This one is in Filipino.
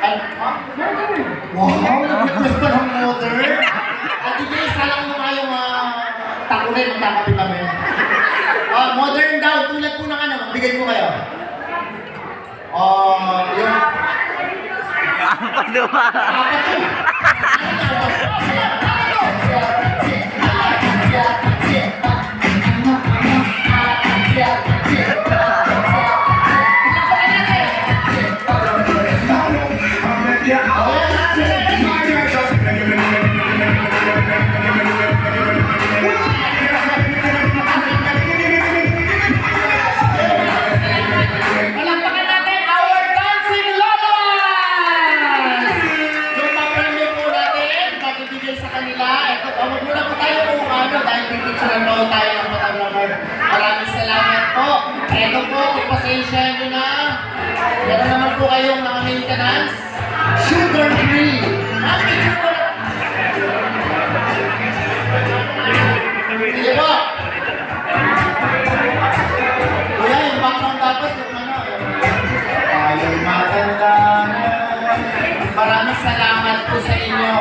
Ay, wow, nag-request pa ng modern. At di ba isa lang mo nga yung takunin, magkakapi kami. Modern daw, tulad po ng ano, magbigay po kayo. Yung... Apat ba? Palakpakan natin our dancing lolos! Yung papremyo po natin, nagbibigay sa kanila. Ito, muna po tayo kung ano, dahil pipicturean mo tayo ng photographer. Maraming salamat po. Ito po, kung pasensya nyo na. Meron naman po kayong mga maintenance. Sugar free. Picture po na. Sige po. Kuya, yung background dapat yung ano. Ay, maganda na. Maraming salamat po sa inyo.